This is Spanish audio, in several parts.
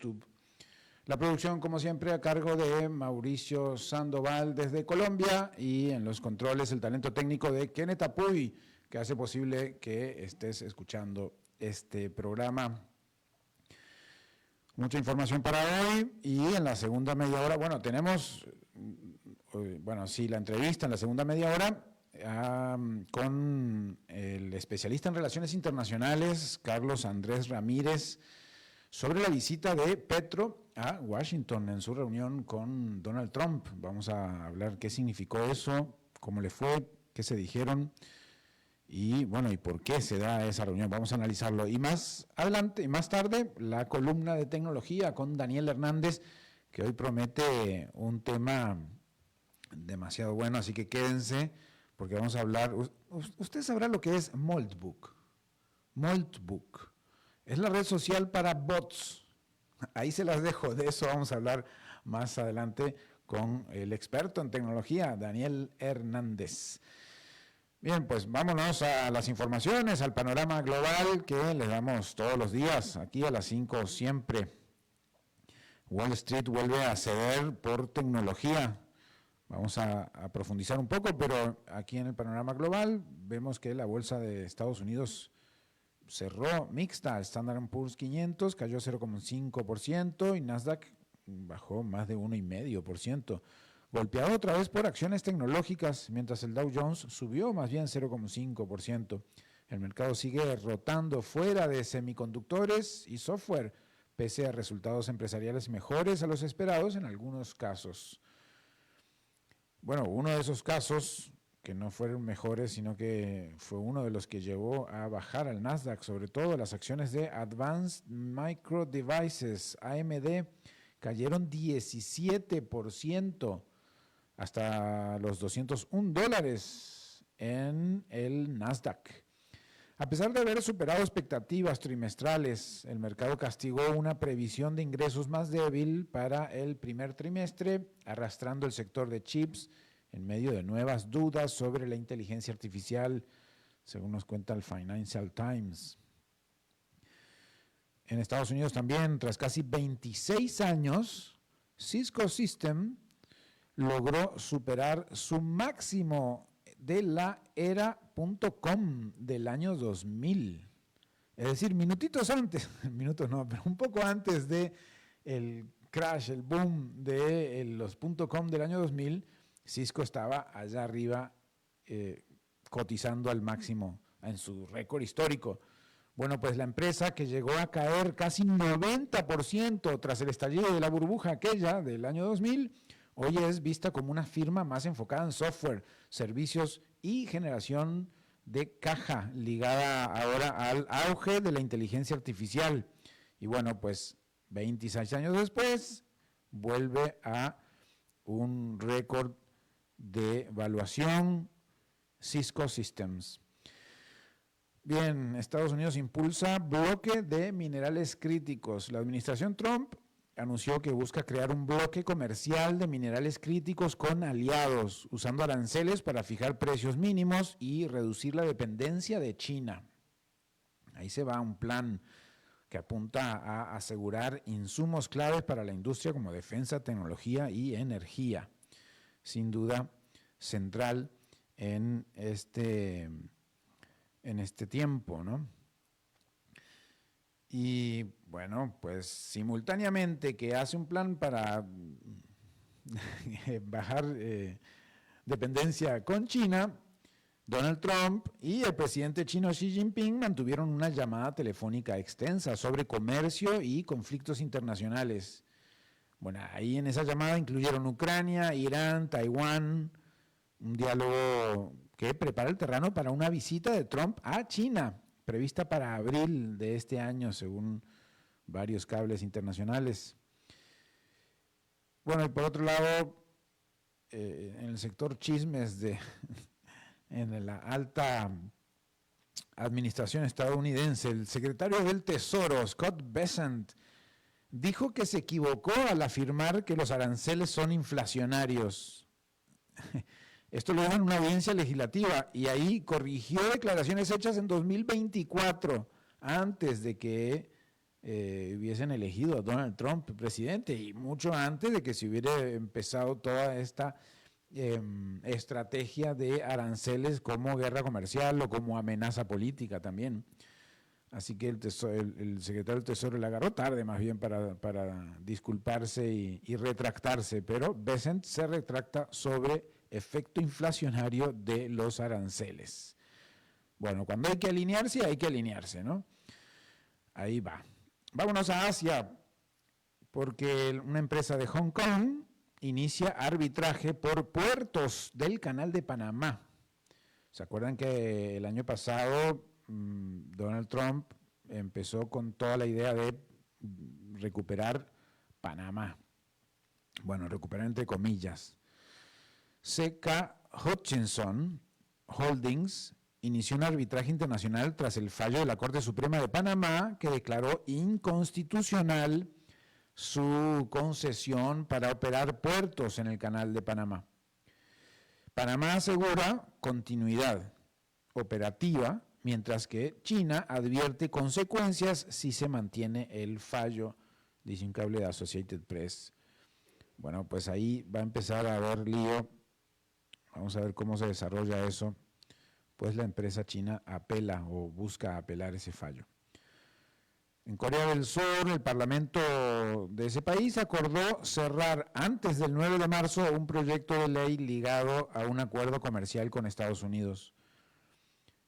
YouTube. La producción, como siempre, a cargo de Mauricio Sandoval desde Colombia, y en los controles el talento técnico de Kenneth Apuy, que hace posible que estés escuchando este programa. Mucha información para hoy, y en la segunda media hora, tenemos, la entrevista en la segunda media hora con el especialista en relaciones internacionales, Carlos Andrés Ramírez, sobre la visita de Petro a Washington en su reunión con Donald Trump. Vamos a hablar qué significó eso, cómo le fue, qué se dijeron y por qué se da esa reunión. Vamos a analizarlo. Y más adelante y más tarde, la columna de tecnología con Daniel Hernández, que hoy promete un tema demasiado bueno, así que quédense porque vamos a hablar. Usted sabrá lo que es Moltbook. Moltbook es la red social para bots. Ahí se las dejo, de eso vamos a hablar más adelante con el experto en tecnología, Daniel Hernández. Bien, pues vámonos a las informaciones, al panorama global que les damos todos los días, aquí a las 5 siempre. Wall Street vuelve a ceder por tecnología. Vamos a profundizar un poco, pero aquí en el panorama global vemos que la bolsa de Estados Unidos cerró mixta. Standard & Poor's 500 cayó 0,5% y Nasdaq bajó más de 1,5%, golpeado otra vez por acciones tecnológicas, mientras el Dow Jones subió más bien 0,5%. El mercado sigue rotando fuera de semiconductores y software, pese a resultados empresariales mejores a los esperados en algunos casos. Uno de esos casos que no fueron mejores, sino que fue uno de los que llevó a bajar al Nasdaq, sobre todo las acciones de Advanced Micro Devices, AMD, cayeron 17% hasta los $201 en el Nasdaq. A pesar de haber superado expectativas trimestrales, el mercado castigó una previsión de ingresos más débil para el primer trimestre, arrastrando el sector de chips en medio de nuevas dudas sobre la inteligencia artificial, según nos cuenta el Financial Times. En Estados Unidos también, tras casi 26 años, Cisco Systems logró superar su máximo de la era .com del año 2000. Es decir, minutitos antes, minutos no, pero un poco antes de el crash, el boom de los .com del año 2000, Cisco estaba allá arriba cotizando al máximo en su récord histórico. Pues la empresa, que llegó a caer casi 90% tras el estallido de la burbuja aquella del año 2000, hoy es vista como una firma más enfocada en software, servicios y generación de caja, ligada ahora al auge de la inteligencia artificial. Y 26 años después, vuelve a un récord de valuación Cisco Systems. Bien, Estados Unidos impulsa bloque de minerales críticos. La administración Trump anunció que busca crear un bloque comercial de minerales críticos con aliados, usando aranceles para fijar precios mínimos y reducir la dependencia de China. Ahí se va un plan que apunta a asegurar insumos claves para la industria como defensa, tecnología y energía. Sin duda, central en este tiempo, ¿no? Y simultáneamente que hace un plan para bajar dependencia con China, Donald Trump y el presidente chino Xi Jinping mantuvieron una llamada telefónica extensa sobre comercio y conflictos internacionales. Ahí en esa llamada incluyeron Ucrania, Irán, Taiwán, un diálogo que prepara el terreno para una visita de Trump a China, prevista para abril de este año, según varios cables internacionales. Y por otro lado, en el sector chismes en la alta administración estadounidense, el secretario del Tesoro, Scott Bessent, dijo que se equivocó al afirmar que los aranceles son inflacionarios. Esto lo dijo en una audiencia legislativa y ahí corrigió declaraciones hechas en 2024, antes de que hubiesen elegido a Donald Trump presidente, y mucho antes de que se hubiera empezado toda esta estrategia de aranceles como guerra comercial o como amenaza política también. Así que el secretario del Tesoro le agarró tarde más bien para disculparse y retractarse, pero Bessent se retracta sobre efecto inflacionario de los aranceles. Bueno, cuando hay que alinearse, ¿no? Ahí va. Vámonos a Asia, porque una empresa de Hong Kong inicia arbitraje por puertos del Canal de Panamá. ¿Se acuerdan que el año pasado Donald Trump empezó con toda la idea de recuperar Panamá? Bueno, recuperar entre comillas. C.K. Hutchinson Holdings inició un arbitraje internacional tras el fallo de la Corte Suprema de Panamá que declaró inconstitucional su concesión para operar puertos en el Canal de Panamá. Panamá asegura continuidad operativa, mientras que China advierte consecuencias si se mantiene el fallo, dice un cable de Associated Press. Bueno, pues ahí va a empezar a haber lío. Vamos a ver cómo se desarrolla eso. Pues la empresa china apela o busca apelar ese fallo. En Corea del Sur, el parlamento de ese país acordó cerrar antes del 9 de marzo un proyecto de ley ligado a un acuerdo comercial con Estados Unidos.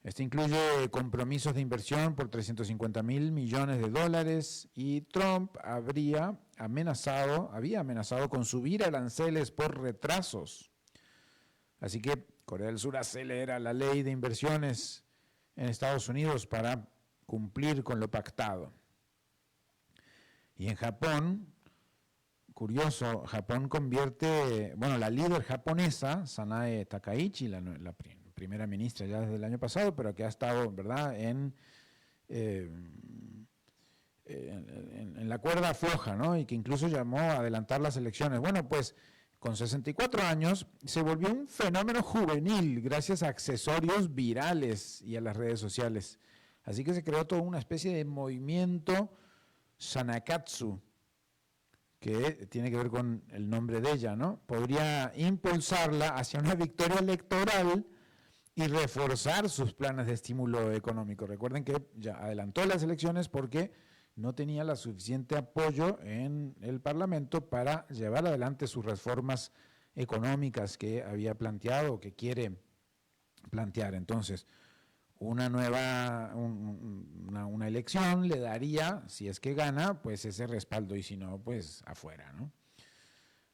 Este incluye compromisos de inversión por 350 mil millones de dólares y Trump había amenazado con subir aranceles por retrasos. Así que Corea del Sur acelera la ley de inversiones en Estados Unidos para cumplir con lo pactado. Y en Japón, curioso, Japón convierte, la líder japonesa, Sanae Takaichi, la primera ministra ya desde el año pasado, pero que ha estado, ¿verdad?, en la cuerda floja, ¿no?, y que incluso llamó a adelantar las elecciones. Bueno, pues con 64 años se volvió un fenómeno juvenil gracias a accesorios virales y a las redes sociales. Así que se creó toda una especie de movimiento Sanakatsu, que tiene que ver con el nombre de ella, ¿no? Podría impulsarla hacia una victoria electoral y reforzar sus planes de estímulo económico. Recuerden que ya adelantó las elecciones porque no tenía la suficiente apoyo en el Parlamento para llevar adelante sus reformas económicas que había planteado o que quiere plantear. Entonces, una elección le daría, si es que gana, pues ese respaldo, y si no, pues afuera, ¿no?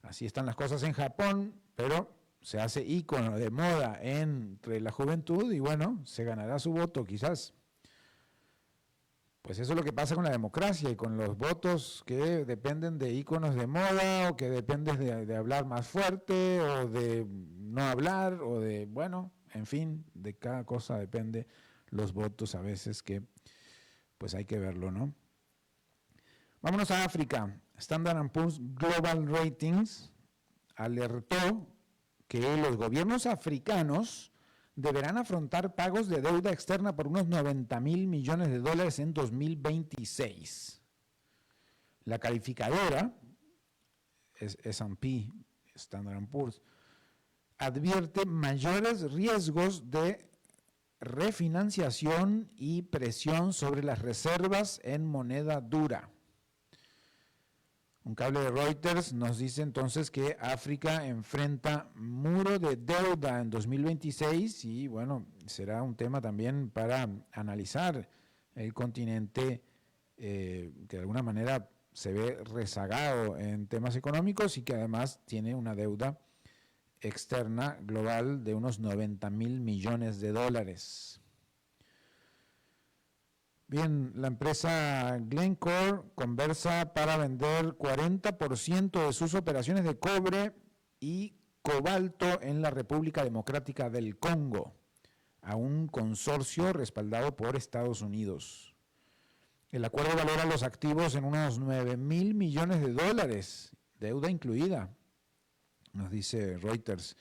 Así están las cosas en Japón, pero se hace ícono de moda entre la juventud y bueno, se ganará su voto quizás. Pues eso es lo que pasa con la democracia y con los votos que dependen de íconos de moda o que dependen de hablar más fuerte o de no hablar o de, en fin, de cada cosa depende los votos a veces que pues hay que verlo, ¿no? Vámonos a África. Standard & Poor's Global Ratings alertó que los gobiernos africanos deberán afrontar pagos de deuda externa por unos 90 mil millones de dólares en 2026. La calificadora, S&P, Standard & Poor's, advierte mayores riesgos de refinanciación y presión sobre las reservas en moneda dura. Un cable de Reuters nos dice entonces que África enfrenta muro de deuda en 2026 y será un tema también para analizar el continente que de alguna manera se ve rezagado en temas económicos y que además tiene una deuda externa global de unos 90 mil millones de dólares. Bien, la empresa Glencore conversa para vender 40% de sus operaciones de cobre y cobalto en la República Democrática del Congo a un consorcio respaldado por Estados Unidos. El acuerdo valora los activos en unos 9 mil millones de dólares, deuda incluida, nos dice Reuters.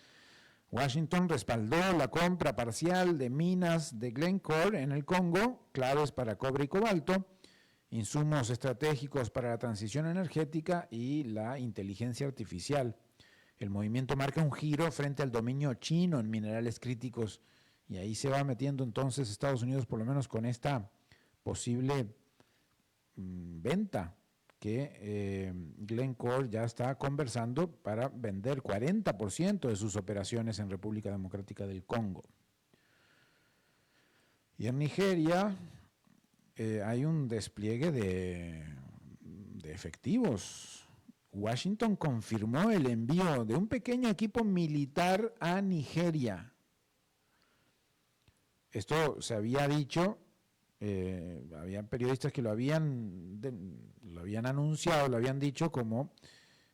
Washington respaldó la compra parcial de minas de Glencore en el Congo, claves para cobre y cobalto, insumos estratégicos para la transición energética y la inteligencia artificial. El movimiento marca un giro frente al dominio chino en minerales críticos y ahí se va metiendo entonces Estados Unidos, por lo menos con esta posible venta que Glencore ya está conversando para vender 40% de sus operaciones en República Democrática del Congo. Y en Nigeria hay un despliegue de efectivos. Washington confirmó el envío de un pequeño equipo militar a Nigeria. Esto se había dicho, había periodistas que lo habían anunciado, lo habían dicho como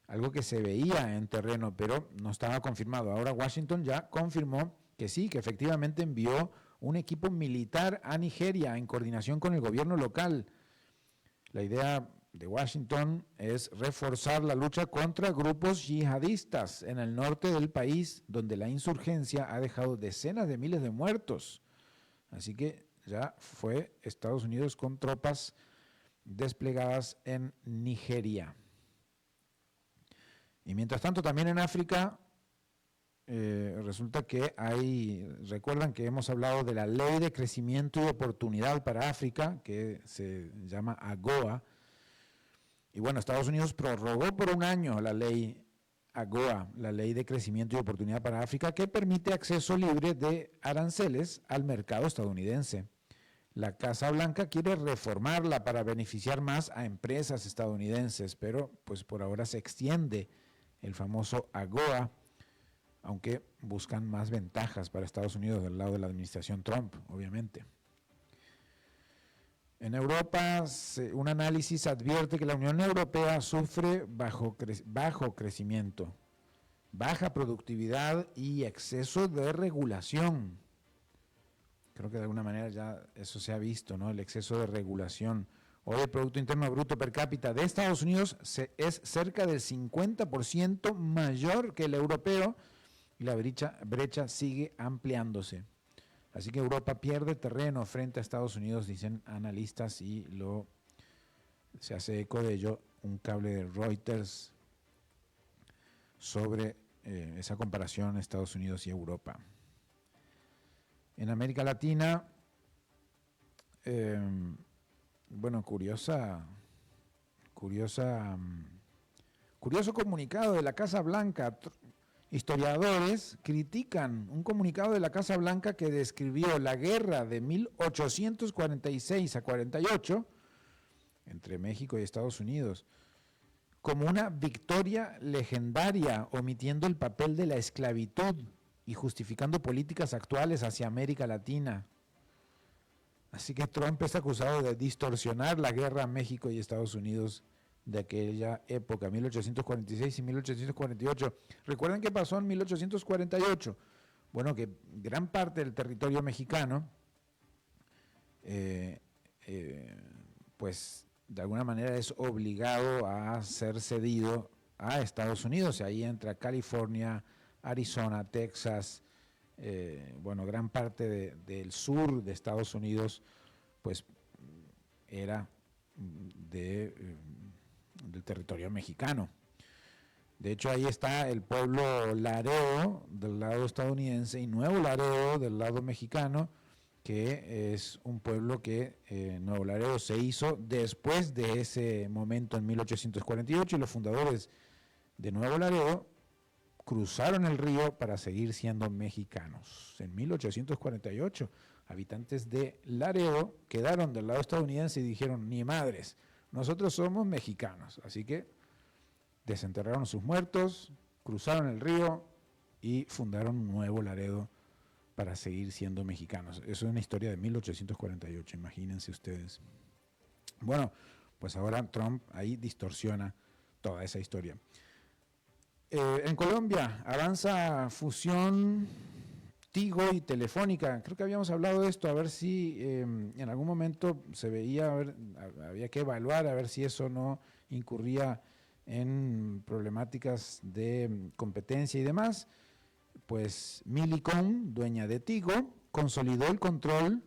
algo que se veía en terreno, pero no estaba confirmado. Ahora Washington ya confirmó que sí, que efectivamente envió un equipo militar a Nigeria en coordinación con el gobierno local. La idea de Washington es reforzar la lucha contra grupos yihadistas en el norte del país, donde la insurgencia ha dejado decenas de miles de muertos. Así que ya fue Estados Unidos con tropas desplegadas en Nigeria. Y mientras tanto, también en África, resulta que recuerdan que hemos hablado de la Ley de Crecimiento y Oportunidad para África, que se llama AGOA. Y bueno, Estados Unidos prorrogó por un año la ley AGOA, la Ley de Crecimiento y Oportunidad para África, que permite acceso libre de aranceles al mercado estadounidense. La Casa Blanca quiere reformarla para beneficiar más a empresas estadounidenses, pero pues por ahora se extiende el famoso AGOA, aunque buscan más ventajas para Estados Unidos del lado de la administración Trump, obviamente. En Europa, un análisis advierte que la Unión Europea sufre bajo crecimiento, baja productividad y exceso de regulación. Creo que de alguna manera ya eso se ha visto, ¿no? El exceso de regulación. Hoy el Producto Interno Bruto per cápita de Estados Unidos es cerca del 50% mayor que el europeo y la brecha sigue ampliándose. Así que Europa pierde terreno frente a Estados Unidos, dicen analistas, y se hace eco de ello un cable de Reuters sobre esa comparación Estados Unidos y Europa. En América Latina, curioso comunicado de la Casa Blanca. Historiadores critican un comunicado de la Casa Blanca que describió la guerra de 1846 a 48 entre México y Estados Unidos como una victoria legendaria, omitiendo el papel de la esclavitud y justificando políticas actuales hacia América Latina. Así que Trump es acusado de distorsionar la guerra a México y Estados Unidos de aquella época, 1846 y 1848. ¿Recuerdan qué pasó en 1848? Bueno, que gran parte del territorio mexicano, pues de alguna manera es obligado a ser cedido a Estados Unidos. Ahí entra California, Arizona, Texas, gran parte del sur de Estados Unidos, pues era del territorio mexicano. De hecho, ahí está el pueblo Laredo del lado estadounidense y Nuevo Laredo del lado mexicano, que es un pueblo que Nuevo Laredo se hizo después de ese momento en 1848 y los fundadores de Nuevo Laredo cruzaron el río para seguir siendo mexicanos. En 1848, habitantes de Laredo quedaron del lado estadounidense y dijeron, ni madres, nosotros somos mexicanos. Así que desenterraron sus muertos, cruzaron el río y fundaron un Nuevo Laredo para seguir siendo mexicanos. Eso es una historia de 1848, imagínense ustedes. Bueno, pues ahora Trump ahí distorsiona toda esa historia. En Colombia avanza fusión Tigo y Telefónica. Creo que habíamos hablado de esto, a ver si en algún momento se veía, había que evaluar, a ver si eso no incurría en problemáticas de competencia y demás. Pues Millicom, dueña de Tigo, consolidó el control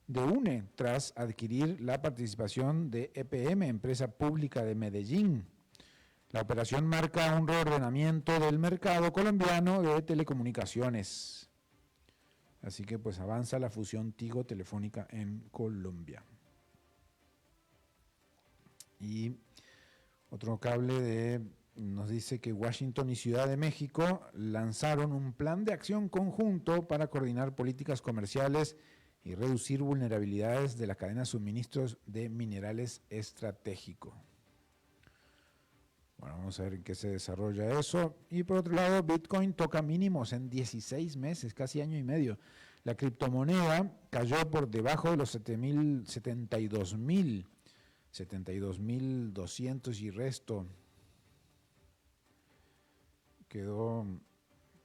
de UNE tras adquirir la participación de EPM, empresa pública de Medellín. La operación marca un reordenamiento del mercado colombiano de telecomunicaciones. Así que pues avanza la fusión Tigo-Telefónica en Colombia. Y otro cable nos dice que Washington y Ciudad de México lanzaron un plan de acción conjunto para coordinar políticas comerciales y reducir vulnerabilidades de la cadena de suministros de minerales estratégicos. Bueno, vamos a ver en qué se desarrolla eso. Y por otro lado, Bitcoin toca mínimos en 16 meses, casi año y medio. La criptomoneda cayó por debajo de los 72.200 y resto. Quedó,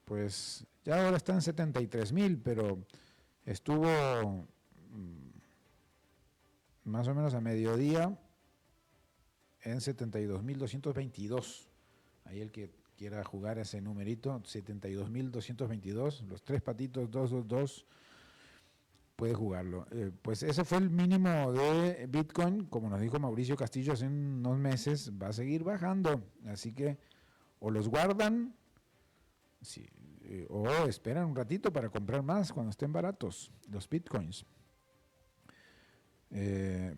pues, ya ahora está en 73.000, pero estuvo más o menos a mediodía en 72.222. Ahí el que quiera jugar ese numerito, 72.222, los tres patitos 222, puede jugarlo. Pues ese fue el mínimo de Bitcoin, como nos dijo Mauricio Castillo hace unos meses, va a seguir bajando, así que o los guardan o esperan un ratito para comprar más cuando estén baratos los Bitcoins.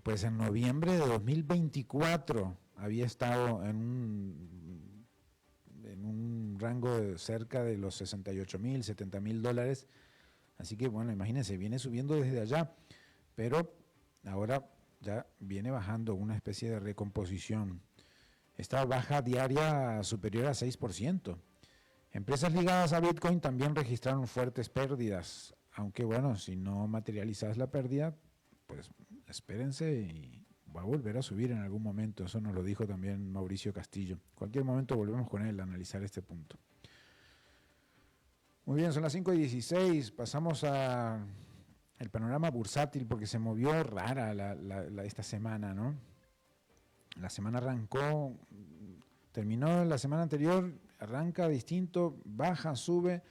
Pues en noviembre de 2024 había estado en un rango de cerca de los 68.000, 70.000 dólares. Así que bueno, imagínense, viene subiendo desde allá, pero ahora ya viene bajando, una especie de recomposición. Esta baja diaria superior a 6%. Empresas ligadas a Bitcoin también registraron fuertes pérdidas, aunque bueno, si no materializas la pérdida, pues espérense y va a volver a subir en algún momento. Eso nos lo dijo también Mauricio Castillo. En cualquier momento volvemos con él a analizar este punto. Muy bien, son las 5:16. Pasamos a el panorama bursátil porque se movió rara esta semana, ¿no? La semana arrancó, terminó la semana anterior, arranca distinto, baja, sube.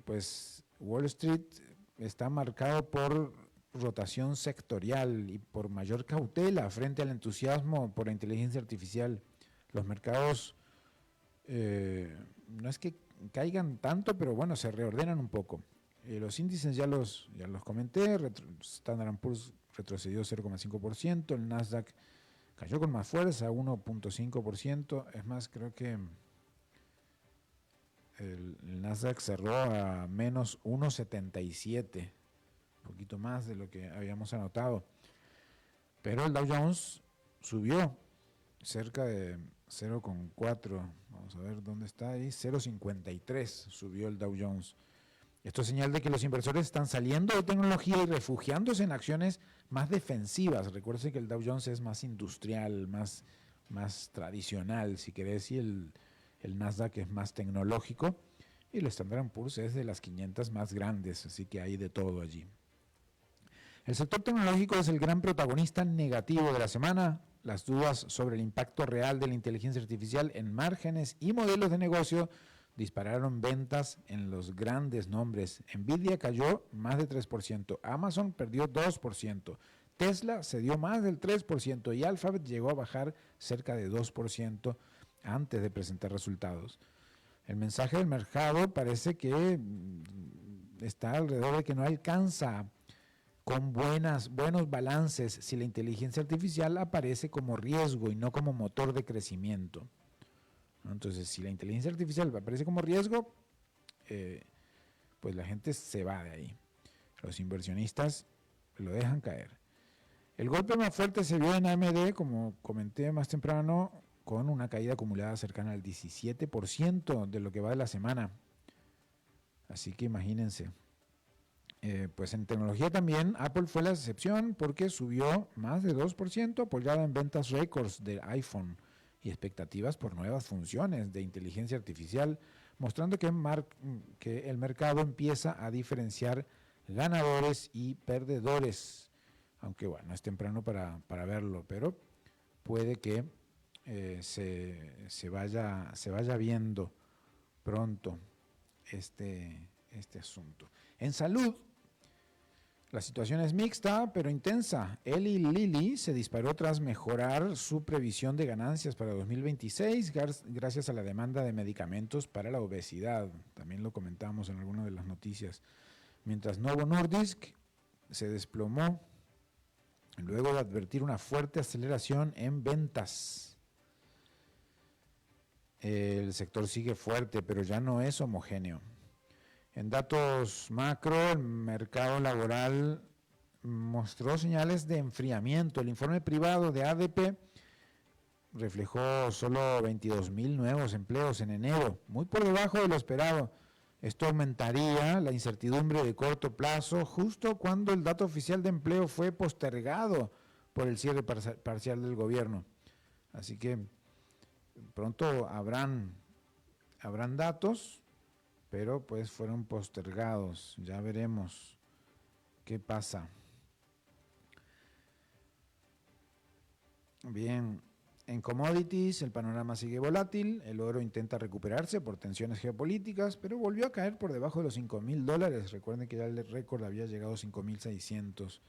Pues Wall Street está marcado por rotación sectorial y por mayor cautela frente al entusiasmo por la inteligencia artificial. Los mercados no es que caigan tanto, pero bueno, se reordenan un poco. Los índices ya los comenté. Standard & Poor's retrocedió 0,5%, el Nasdaq cayó con más fuerza, 1,5%. Es más, creo que el Nasdaq cerró a menos 1,77%, un poquito más de lo que habíamos anotado. Pero el Dow Jones subió cerca de 0,4, vamos a ver dónde está ahí, 0,53 subió el Dow Jones. Esto es señal de que los inversores están saliendo de tecnología y refugiándose en acciones más defensivas. Recuerden que el Dow Jones es más industrial, más tradicional, si querés, y el Nasdaq es más tecnológico, y el Standard & Poor's es de las 500 más grandes, así que hay de todo allí. El sector tecnológico es el gran protagonista negativo de la semana. Las dudas sobre el impacto real de la inteligencia artificial en márgenes y modelos de negocio dispararon ventas en los grandes nombres. Nvidia cayó más de 3%, Amazon perdió 2%, Tesla cedió más del 3% y Alphabet llegó a bajar cerca de 2% antes de presentar resultados. El mensaje del mercado parece que está alrededor de que no alcanza con buenos balances si la inteligencia artificial aparece como riesgo y no como motor de crecimiento. Entonces, si la inteligencia artificial aparece como riesgo, pues la gente se va de ahí. Los inversionistas lo dejan caer. El golpe más fuerte se vio en AMD, como comenté más temprano, con una caída acumulada cercana al 17% de lo que va de la semana. Así que imagínense. Pues en tecnología también Apple fue la excepción porque subió más de 2%, apoyada en ventas récords de iPhone y expectativas por nuevas funciones de inteligencia artificial, mostrando que el mercado empieza a diferenciar ganadores y perdedores. Aunque bueno, es temprano para verlo, pero puede que se vaya viendo pronto este asunto. En salud, La situación es mixta, pero intensa. Eli Lilly se disparó tras mejorar su previsión de ganancias para 2026 gracias a la demanda de medicamentos para la obesidad. También lo comentamos en alguna de las noticias. Mientras Novo Nordisk se desplomó luego de advertir una fuerte aceleración en ventas. El sector sigue fuerte, pero ya no es homogéneo. En datos macro, el mercado laboral mostró señales de enfriamiento. El informe privado de ADP reflejó solo 22,000 nuevos empleos en enero, muy por debajo de lo esperado. Esto aumentaría la incertidumbre de corto plazo justo cuando el dato oficial de empleo fue postergado por el cierre parcial del gobierno. Así que pronto habrán datos, pero pues fueron postergados. Ya veremos qué pasa. Bien, en commodities el panorama sigue volátil. El oro intenta recuperarse por tensiones geopolíticas, pero volvió a caer por debajo de los $5,000. Recuerden que ya el récord había llegado a 5,600.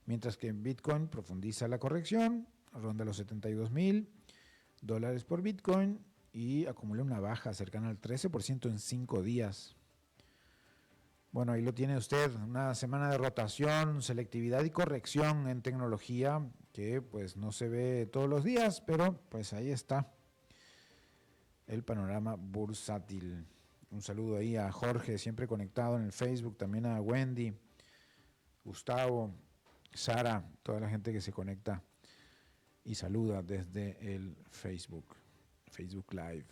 Mientras que en Bitcoin profundiza la corrección, ronda los $72,000 por Bitcoin y acumula una baja cercana al 13% en 5 días. Bueno, ahí lo tiene usted, una semana de rotación, selectividad y corrección en tecnología que pues no se ve todos los días, pero pues ahí está el panorama bursátil. Un saludo ahí a Jorge, siempre conectado en el Facebook, también a Wendy, Gustavo, Sara, toda la gente que se conecta y saluda desde el Facebook Live.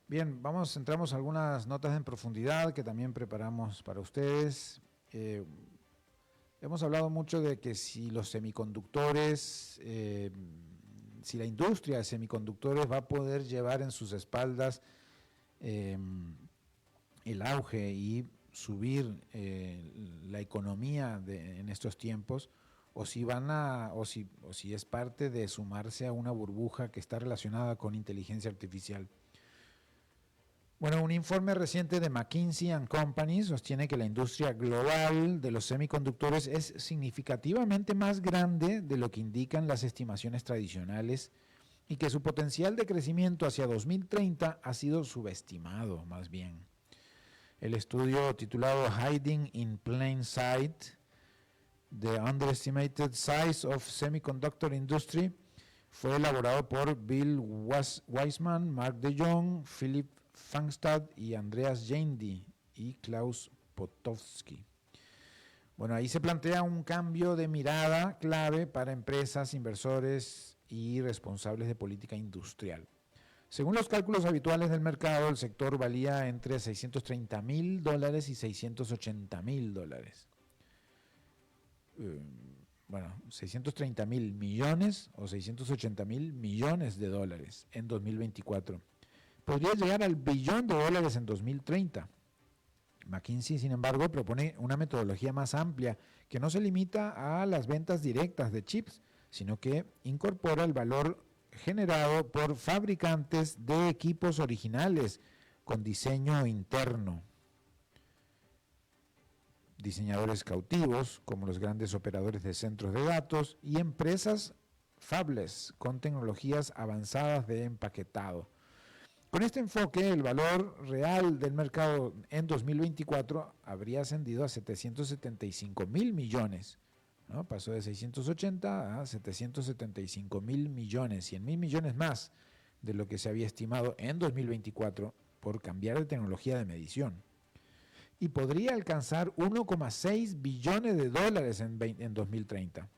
Bien, entramos a algunas notas en profundidad que también preparamos para ustedes. Hemos hablado mucho de que si los semiconductores, si la industria de semiconductores va a poder llevar en sus espaldas el auge y subir la economía en estos tiempos, o si es parte de sumarse a una burbuja que está relacionada con inteligencia artificial. Bueno, un informe reciente de McKinsey & Company sostiene que la industria global de los semiconductores es significativamente más grande de lo que indican las estimaciones tradicionales y que su potencial de crecimiento hacia 2030 ha sido subestimado, más bien. El estudio titulado Hiding in Plain Sight, The Underestimated Size of Semiconductor Industry, fue elaborado por Bill Wiseman, Mark de Jong, Philip Fangstad y Andreas Jandy y Klaus Potowski. Bueno, ahí se plantea un cambio de mirada clave para empresas, inversores y responsables de política industrial. Según los cálculos habituales del mercado, el sector valía entre $630,000 y $680,000. Bueno, 630,000 millones o 680,000 millones de dólares en 2024. Podría llegar al $1 billón en 2030. McKinsey, sin embargo, propone una metodología más amplia que no se limita a las ventas directas de chips, sino que incorpora el valor generado por fabricantes de equipos originales con diseño interno. Diseñadores cautivos, como los grandes operadores de centros de datos, y empresas fabless con tecnologías avanzadas de empaquetado. Con este enfoque, el valor real del mercado en 2024 habría ascendido a 775,000 millones, ¿no? Pasó de 680 a 775,000 millones, 100,000 millones más de lo que se había estimado en 2024 por cambiar de tecnología de medición. Y podría alcanzar 1,6 billones de dólares en 2030.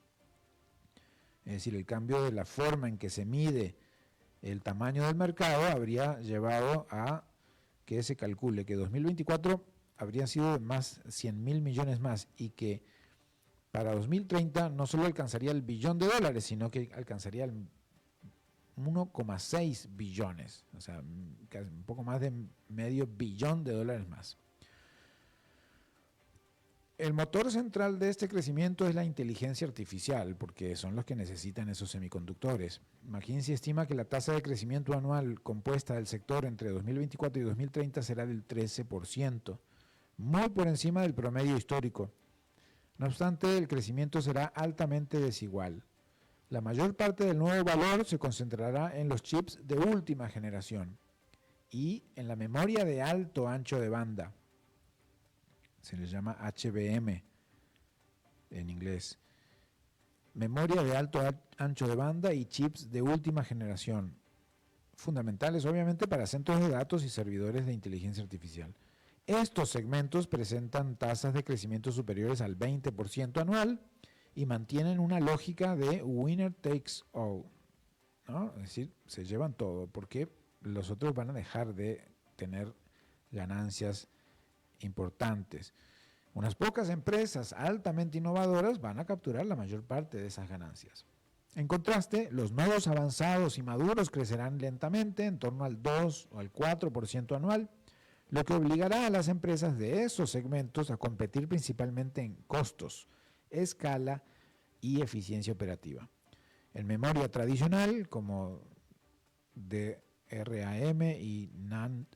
Es decir, el cambio de la forma en que se mide el tamaño del mercado habría llevado a que se calcule que 2024 habría sido más 100,000 millones más y que para 2030 no solo alcanzaría el billón de dólares, sino que alcanzaría el 1,6 billones, o sea, un poco más de medio billón de dólares más. El motor central de este crecimiento es la inteligencia artificial, porque son los que necesitan esos semiconductores. McKinsey estima que la tasa de crecimiento anual compuesta del sector entre 2024 y 2030 será del 13%, muy por encima del promedio histórico. No obstante, el crecimiento será altamente desigual. La mayor parte del nuevo valor se concentrará en los chips de última generación y en la memoria de alto ancho de banda. Se les llama HBM en inglés. Memoria de alto ancho de banda y chips de última generación, fundamentales obviamente para centros de datos y servidores de inteligencia artificial. Estos segmentos presentan tasas de crecimiento superiores al 20% anual y mantienen una lógica de winner takes all, ¿no? Es decir, se llevan todo porque los otros van a dejar de tener ganancias importantes. Unas pocas empresas altamente innovadoras van a capturar la mayor parte de esas ganancias. En contraste, los nodos avanzados y maduros crecerán lentamente, en torno al 2 o al 4% anual, lo que obligará a las empresas de esos segmentos a competir principalmente en costos, escala y eficiencia operativa. En memoria tradicional, como DRAM y NAND,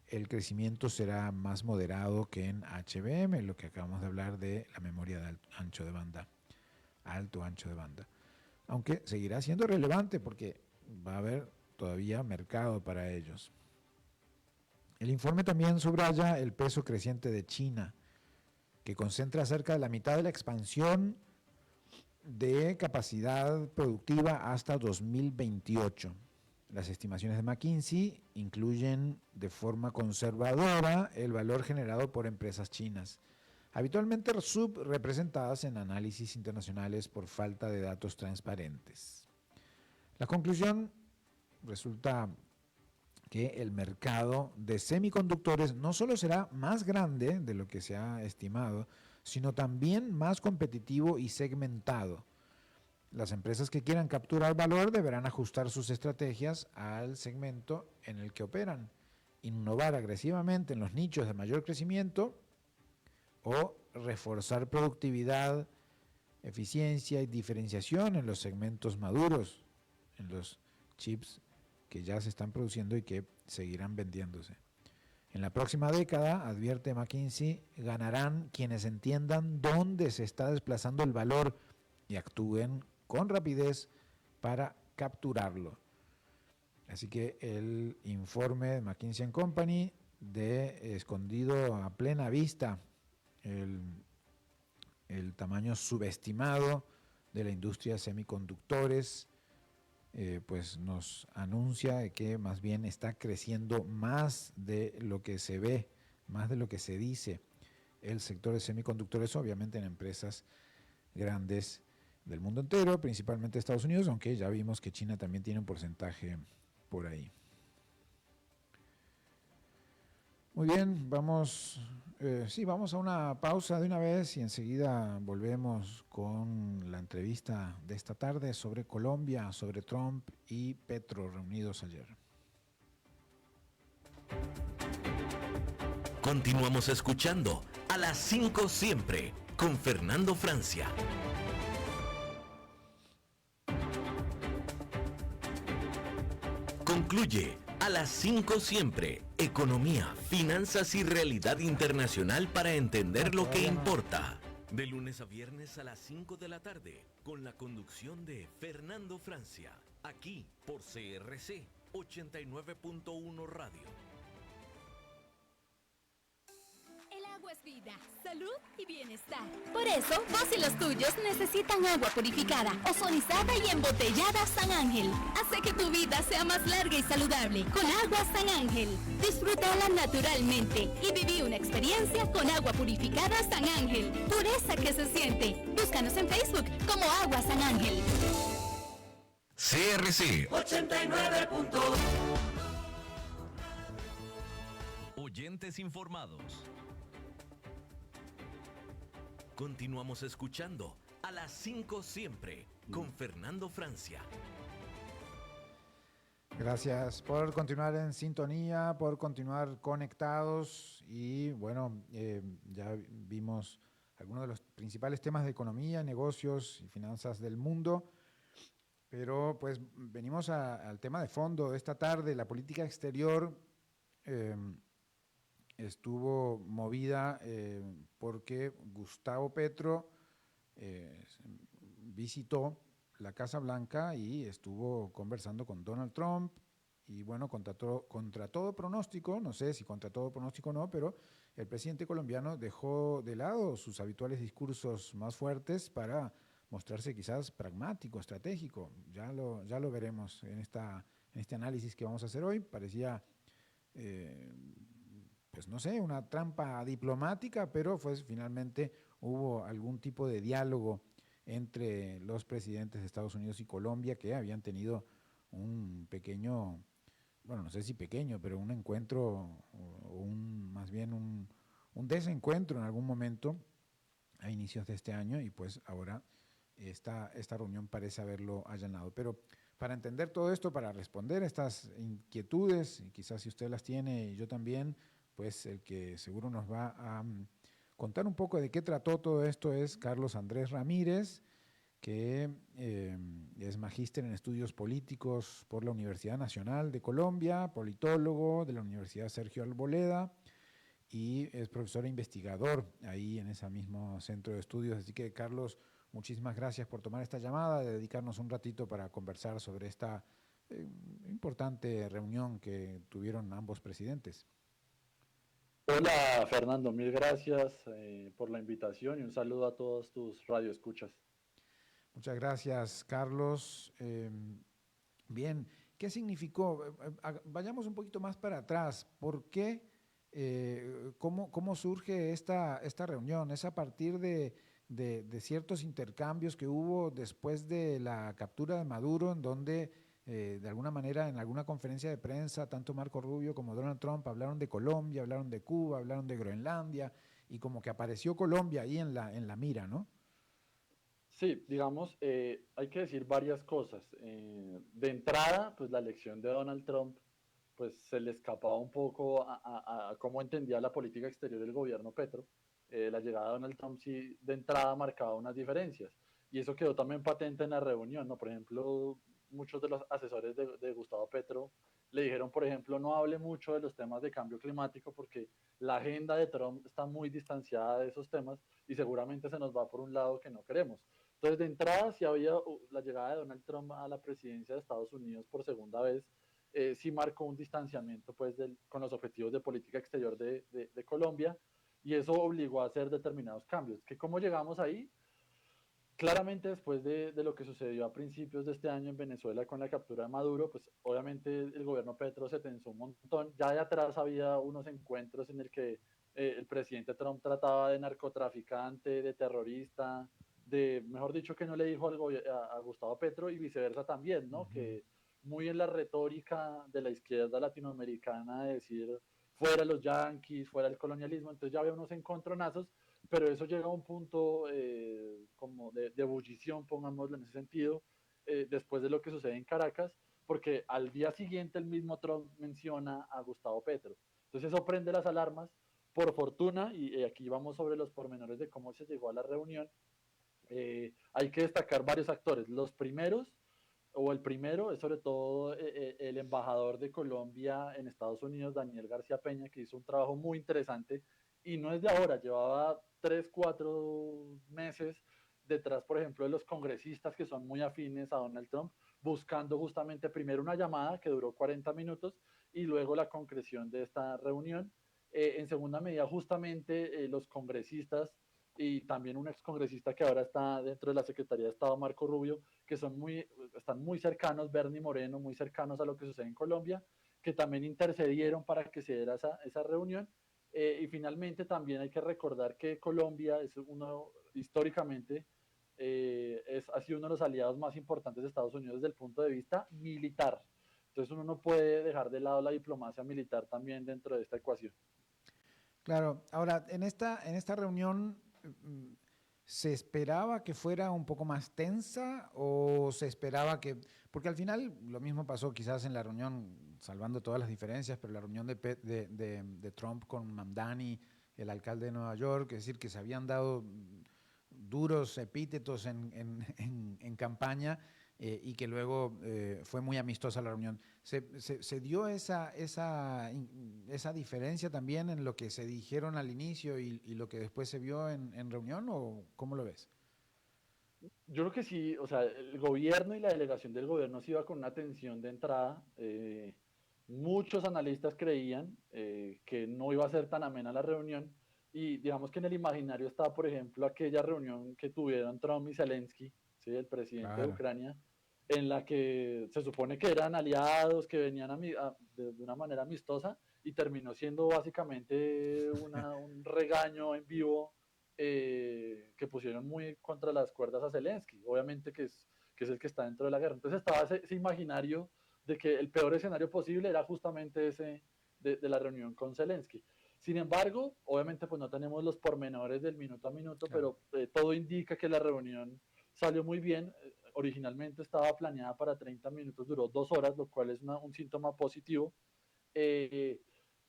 el crecimiento será más moderado que en HBM, lo que acabamos de hablar de la memoria de alto ancho de banda. Aunque seguirá siendo relevante porque va a haber todavía mercado para ellos. El informe también subraya el peso creciente de China, que concentra cerca de la mitad de la expansión de capacidad productiva hasta 2028. Las estimaciones de McKinsey incluyen de forma conservadora el valor generado por empresas chinas, habitualmente subrepresentadas en análisis internacionales por falta de datos transparentes. La conclusión resulta que el mercado de semiconductores no solo será más grande de lo que se ha estimado, sino también más competitivo y segmentado. Las empresas que quieran capturar valor deberán ajustar sus estrategias al segmento en el que operan, innovar agresivamente en los nichos de mayor crecimiento o reforzar productividad, eficiencia y diferenciación en los segmentos maduros, en los chips que ya se están produciendo y que seguirán vendiéndose. En la próxima década, advierte McKinsey, ganarán quienes entiendan dónde se está desplazando el valor y actúen con rapidez para capturarlo. Así que el informe de McKinsey & Company de escondido a plena vista el tamaño subestimado de la industria de semiconductores, pues nos anuncia que más bien está creciendo más de lo que se ve, más de lo que se dice el sector de semiconductores, obviamente en empresas grandes del mundo entero, principalmente Estados Unidos, aunque ya vimos que China también tiene un porcentaje por ahí. Muy bien, vamos a una pausa de una vez y enseguida volvemos con la entrevista de esta tarde sobre Colombia, sobre Trump y Petro reunidos ayer. Continuamos escuchando a las 5 siempre con Fernando Francia. Concluye a las 5 siempre, economía, finanzas y realidad internacional para entender lo que importa. De lunes a viernes a las 5 de la tarde, con la conducción de Fernando Francia, aquí por CRC 89.1 Radio. Agua es vida, salud y bienestar. Por eso, vos y los tuyos necesitan agua purificada, ozonizada y embotellada San Ángel. Hace que tu vida sea más larga y saludable con agua San Ángel. Disfrútala naturalmente y viví una experiencia con agua purificada San Ángel. Pureza que se siente. Búscanos en Facebook como Agua San Ángel. CRC 89.1. Oyentes informados. Continuamos escuchando a las 5 siempre con Fernando Francia. Gracias por continuar en sintonía, por continuar conectados y bueno, ya vimos algunos de los principales temas de economía, negocios y finanzas del mundo, pero pues venimos al tema de fondo de esta tarde, la política exterior estuvo movida porque Gustavo Petro visitó la Casa Blanca y estuvo conversando con Donald Trump y bueno, contra todo pronóstico, no sé si contra todo pronóstico o no, pero el presidente colombiano dejó de lado sus habituales discursos más fuertes para mostrarse quizás pragmático, estratégico. Ya lo veremos en este análisis que vamos a hacer hoy. Parecía, eh, pues no sé, una trampa diplomática, pero pues finalmente hubo algún tipo de diálogo entre los presidentes de Estados Unidos y Colombia que habían tenido un pequeño, bueno, no sé si pequeño, pero un encuentro más bien un desencuentro en algún momento a inicios de este año y pues ahora esta reunión parece haberlo allanado. Pero para entender todo esto, para responder estas inquietudes, y quizás si usted las tiene y yo también, pues el que seguro nos va a contar un poco de qué trató todo esto es Carlos Andrés Ramírez, que es magíster en estudios políticos por la Universidad Nacional de Colombia, politólogo de la Universidad Sergio Arboleda y es profesor e investigador ahí en ese mismo centro de estudios. Así que, Carlos, muchísimas gracias por tomar esta llamada, de dedicarnos un ratito para conversar sobre esta importante reunión que tuvieron ambos presidentes. Hola Fernando, mil gracias por la invitación y un saludo a todos tus radioescuchas. Muchas gracias, Carlos. Bien, ¿qué significó? Vayamos un poquito más para atrás. ¿Por qué? ¿Cómo surge esta reunión? ¿Es a partir de ciertos intercambios que hubo después de la captura de Maduro, en donde de alguna manera en alguna conferencia de prensa, tanto Marco Rubio como Donald Trump hablaron de Colombia, hablaron de Cuba, hablaron de Groenlandia, y como que apareció Colombia ahí en la mira, ¿no? Sí, digamos, hay que decir varias cosas. De entrada, pues la elección de Donald Trump, pues se le escapaba un poco a cómo entendía la política exterior del gobierno Petro. La llegada de Donald Trump sí de entrada marcaba unas diferencias. Y eso quedó también patente en la reunión, ¿no? Por ejemplo, muchos de los asesores de Gustavo Petro le dijeron, por ejemplo, no hable mucho de los temas de cambio climático porque la agenda de Trump está muy distanciada de esos temas y seguramente se nos va por un lado que no queremos. Entonces, de entrada, si había la llegada de Donald Trump a la presidencia de Estados Unidos por segunda vez, sí marcó un distanciamiento pues, con los objetivos de política exterior de Colombia y eso obligó a hacer determinados cambios. ¿Que ¿Cómo llegamos ahí? Claramente después de lo que sucedió a principios de este año en Venezuela con la captura de Maduro, pues obviamente el gobierno Petro se tensó un montón. Ya de atrás había unos encuentros en el que el presidente Trump trataba de narcotraficante, de terrorista, mejor dicho, que no le dijo a Gustavo Petro y viceversa también, ¿no? Que muy en la retórica de la izquierda latinoamericana de decir fuera los yanquis, fuera el colonialismo, entonces ya había unos encontronazos, pero eso llega a un punto como de ebullición, pongámoslo en ese sentido, después de lo que sucede en Caracas, porque al día siguiente el mismo Trump menciona a Gustavo Petro. Entonces eso prende las alarmas. Por fortuna, y aquí vamos sobre los pormenores de cómo se llegó a la reunión, hay que destacar varios actores. Los primeros, o el primero, es sobre todo el embajador de Colombia en Estados Unidos, Daniel García Peña, que hizo un trabajo muy interesante y no es de ahora, llevaba 3, 4 meses detrás, por ejemplo, de los congresistas que son muy afines a Donald Trump, buscando justamente primero una llamada que duró 40 minutos y luego la concreción de esta reunión. En segunda medida, justamente los congresistas y también un excongresista que ahora está dentro de la Secretaría de Estado, Marco Rubio, que están muy cercanos, Bernie Moreno, muy cercanos a lo que sucede en Colombia, que también intercedieron para que se diera esa reunión. Y finalmente también hay que recordar que Colombia es históricamente, ha sido uno de los aliados más importantes de Estados Unidos desde el punto de vista militar. Entonces uno no puede dejar de lado la diplomacia militar también dentro de esta ecuación. Claro, ahora en esta reunión ¿se esperaba que fuera un poco más tensa o se esperaba que, porque al final lo mismo pasó quizás en la reunión, salvando todas las diferencias, pero la reunión de Trump con Mamdani, el alcalde de Nueva York, es decir, que se habían dado duros epítetos en campaña, y que luego fue muy amistosa la reunión. ¿Se dio esa diferencia también en lo que se dijeron al inicio y lo que después se vio en reunión, o cómo lo ves? Yo creo que sí, o sea, el gobierno y la delegación del gobierno se iba con una tensión de entrada. Muchos analistas creían que no iba a ser tan amena la reunión y digamos que en el imaginario estaba, por ejemplo, aquella reunión que tuvieron Trump y Zelensky, ¿sí? El presidente de Claro. Ucrania, en la que se supone que eran aliados, que venían de una manera amistosa y terminó siendo básicamente un regaño en vivo que pusieron muy contra las cuerdas a Zelensky, obviamente que es el que está dentro de la guerra. Entonces estaba ese imaginario de que el peor escenario posible era justamente ese de la reunión con Zelensky. Sin embargo, obviamente pues no tenemos los pormenores del minuto a minuto, Claro. pero todo indica que la reunión salió muy bien. Originalmente estaba planeada para 30 minutos, duró 2 horas, lo cual es un síntoma positivo. Eh,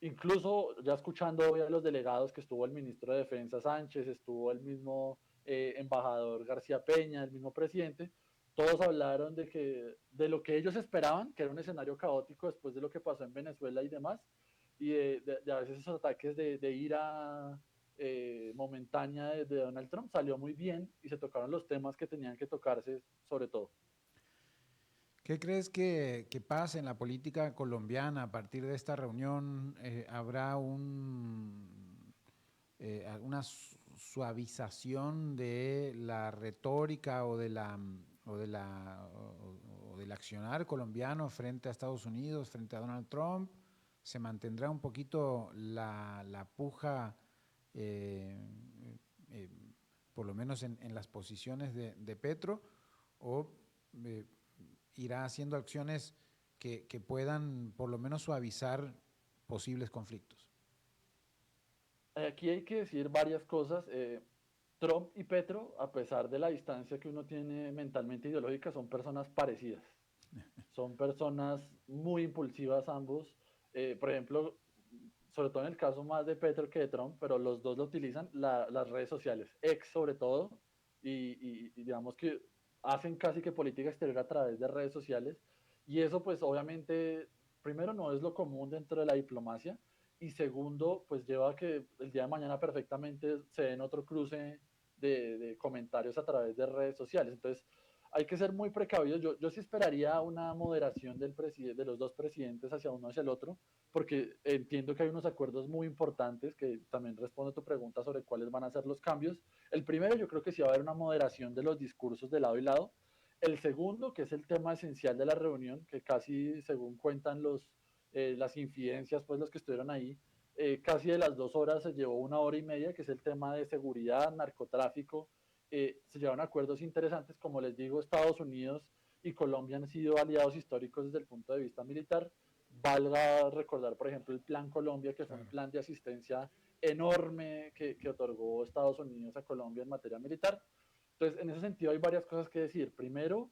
Incluso ya escuchando hoy a los delegados, que estuvo el ministro de Defensa Sánchez, estuvo el mismo embajador García Peña, el mismo presidente, todos hablaron de lo que ellos esperaban, que era un escenario caótico después de lo que pasó en Venezuela y demás, y de a veces esos ataques de ira momentánea de Donald Trump salió muy bien y se tocaron los temas que tenían que tocarse sobre todo. ¿Qué crees que pasa en la política colombiana a partir de esta reunión? ¿Habrá una suavización de la retórica o del accionar colombiano frente a Estados Unidos, frente a Donald Trump? ¿Se mantendrá un poquito la puja, eh, eh, por lo menos en las posiciones de Petro, o eh, irá haciendo acciones que puedan por lo menos suavizar posibles conflictos? Aquí hay que decir varias cosas. Trump y Petro, a pesar de la distancia que uno tiene mentalmente ideológica, son personas parecidas. Son personas muy impulsivas ambos. Por ejemplo, sobre todo en el caso más de Petro que de Trump, pero los dos lo utilizan las redes sociales, ex sobre todo, y digamos que hacen casi que política exterior a través de redes sociales. Y eso pues obviamente, primero no es lo común dentro de la diplomacia, y segundo, pues lleva a que el día de mañana perfectamente se den otro cruce de comentarios a través de redes sociales. Entonces, hay que ser muy precavidos. Yo sí esperaría una moderación de los dos presidentes hacia uno hacia el otro, porque entiendo que hay unos acuerdos muy importantes que también respondo a tu pregunta sobre cuáles van a ser los cambios. El primero, yo creo que sí va a haber una moderación de los discursos de lado y lado. El segundo, que es el tema esencial de la reunión, que casi según cuentan las infidencias, pues los que estuvieron ahí, casi de las 2 horas se llevó 1 hora y media, que es el tema de seguridad, narcotráfico. Se llevaron acuerdos interesantes. Como les digo, Estados Unidos y Colombia han sido aliados históricos desde el punto de vista militar. Valga recordar, por ejemplo, el Plan Colombia, que fue un Claro. plan de asistencia enorme que otorgó Estados Unidos a Colombia en materia militar. Entonces, en ese sentido hay varias cosas que decir. Primero,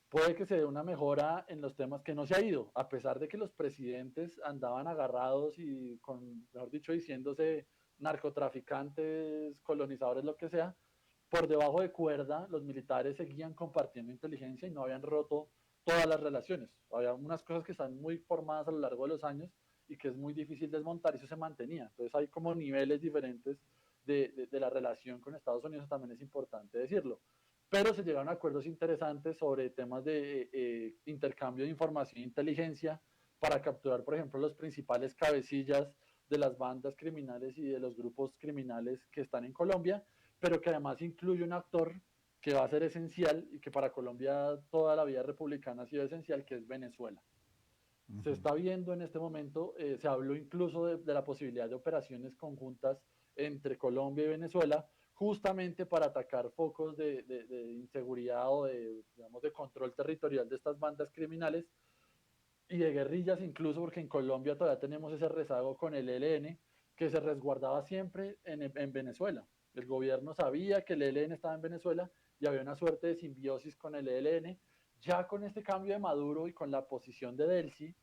puede que se dé una mejora en los temas que no se ha ido, a pesar de que los presidentes andaban agarrados y con, mejor dicho, diciéndose narcotraficantes, colonizadores, lo que sea, por debajo de cuerda los militares seguían compartiendo inteligencia y no habían roto todas las relaciones. Había unas cosas que están muy formadas a lo largo de los años y que es muy difícil desmontar, y eso se mantenía. Entonces hay como niveles diferentes de la relación con Estados Unidos, también es importante decirlo. Pero se llegaron a acuerdos interesantes sobre temas de intercambio de información e inteligencia para capturar, por ejemplo, los principales cabecillas de las bandas criminales y de los grupos criminales que están en Colombia, pero que además incluye un actor que va a ser esencial y que para Colombia toda la vida republicana ha sido esencial, que es Venezuela. Se está viendo en este momento, se habló incluso de la posibilidad de operaciones conjuntas entre Colombia y Venezuela, justamente para atacar focos de inseguridad o digamos, de control territorial de estas bandas criminales y de guerrillas, incluso porque en Colombia todavía tenemos ese rezago con el ELN, que se resguardaba siempre en Venezuela. El gobierno sabía que el ELN estaba en Venezuela y había una suerte de simbiosis con el ELN. Ya con este cambio de Maduro y con la posición de Delcy,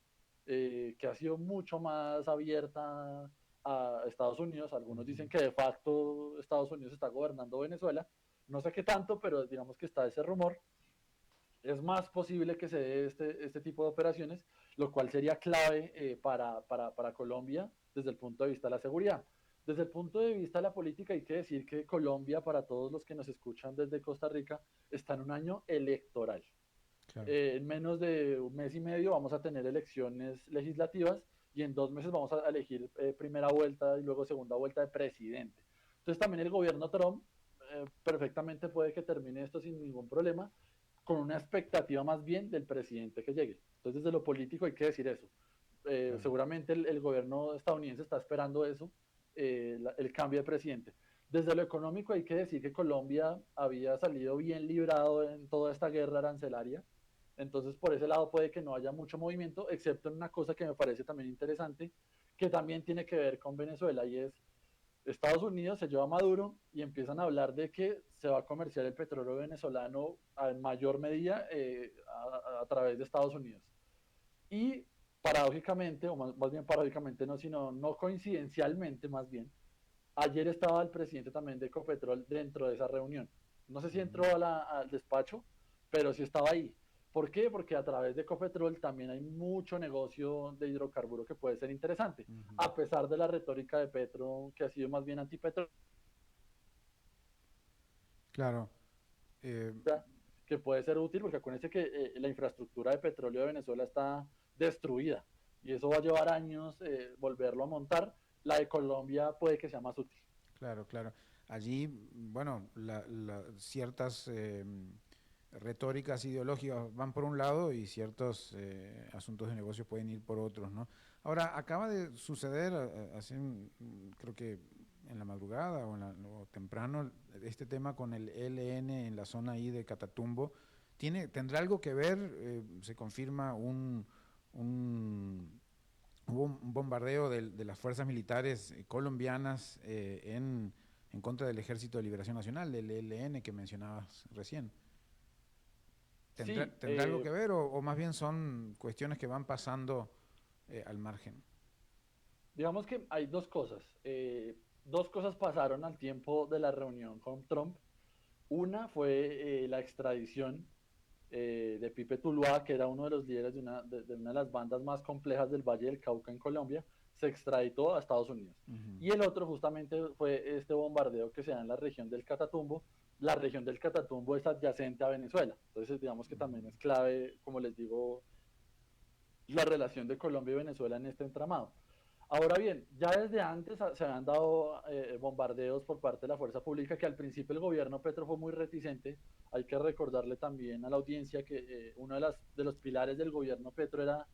que ha sido mucho más abierta a Estados Unidos, algunos dicen que de facto Estados Unidos está gobernando Venezuela, no sé qué tanto, pero digamos que está ese rumor. es más posible que se dé este tipo de operaciones, lo cual sería clave para Colombia desde el punto de vista de la seguridad. Desde el punto de vista de la política, hay que decir que Colombia, para todos los que nos escuchan desde Costa Rica, está en un año electoral. Claro. En menos de un mes y medio vamos a tener elecciones legislativas y en 2 meses vamos a elegir primera vuelta y luego segunda vuelta de presidente. Entonces también el gobierno Trump perfectamente puede que termine esto sin ningún problema, con una expectativa más bien del presidente que llegue. Entonces desde lo político hay que decir eso. Claro. Seguramente el gobierno estadounidense está esperando eso, el cambio de presidente. Desde lo económico hay que decir que Colombia había salido bien librado en toda esta guerra arancelaria. Entonces, por ese lado puede que no haya mucho movimiento, excepto en una cosa que me parece también interesante, que también tiene que ver con Venezuela, y es Estados Unidos se lleva a Maduro y empiezan a hablar de que se va a comerciar el petróleo venezolano en mayor medida a través de Estados Unidos. Y paradójicamente, o más bien paradójicamente no, sino no coincidencialmente más bien, ayer estaba el presidente también de Ecopetrol dentro de esa reunión. No sé si entró al despacho, pero sí estaba ahí. ¿Por qué? Porque a través de Ecopetrol también hay mucho negocio de hidrocarburo que puede ser interesante, a pesar de la retórica de Petro, que ha sido más bien antipetrolera, Claro. que puede ser útil, porque acuérdense que la infraestructura de petróleo de Venezuela está destruida, y eso va a llevar años volverlo a montar. La de Colombia puede que sea más útil. Claro, claro. Allí, bueno, ciertas retóricas ideológicas van por un lado y ciertos asuntos de negocios pueden ir por otros, ¿no? Ahora, acaba de suceder, creo que en la madrugada o temprano, este tema con el ELN en la zona ahí de Catatumbo. ¿Tendrá algo que ver? Se confirma hubo un bombardeo de las fuerzas militares colombianas en contra del Ejército de Liberación Nacional, del ELN que mencionabas recién. Sí, ¿Tendrá algo que ver o más bien son cuestiones que van pasando al margen? digamos que hay dos cosas. Dos cosas pasaron al tiempo de la reunión con Trump. Una fue la extradición de Pipe Tuluá, que era uno de los líderes de una de las bandas más complejas del Valle del Cauca en Colombia. Se extraditó a Estados Unidos. Y el otro justamente fue este bombardeo que se da en la región del Catatumbo. La región del Catatumbo es adyacente a Venezuela. Entonces, digamos que también es clave, como les digo, la relación de Colombia y Venezuela en este entramado. Ahora bien, ya desde antes se han dado bombardeos por parte de la fuerza pública, que al principio el gobierno Petro fue muy reticente. Hay que recordarle también a la audiencia que uno de los pilares del gobierno Petro era,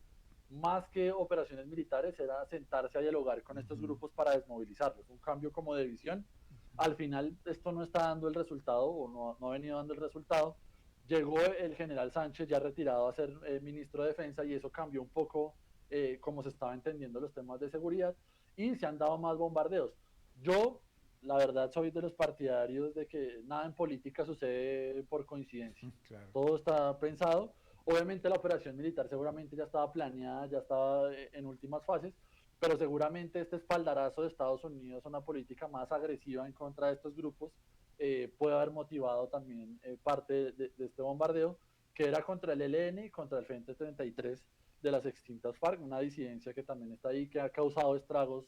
más que operaciones militares, era sentarse a dialogar con estos grupos para desmovilizarlos. Un cambio como de visión. Al final esto no está dando el resultado, o no ha venido dando el resultado. Llegó el general Sánchez, ya retirado, a ser ministro de Defensa, y eso cambió un poco cómo se estaban entendiendo los temas de seguridad, y se han dado más bombardeos. Yo, la verdad, soy de los partidarios de que nada en política sucede por coincidencia. Claro. Todo está pensado. Obviamente la operación militar seguramente ya estaba planeada, ya estaba en últimas fases, pero seguramente este espaldarazo de Estados Unidos a una política más agresiva en contra de estos grupos puede haber motivado también parte de este bombardeo, que era contra el ELN y contra el Frente 33 de las extintas FARC, una disidencia que también está ahí, que ha causado estragos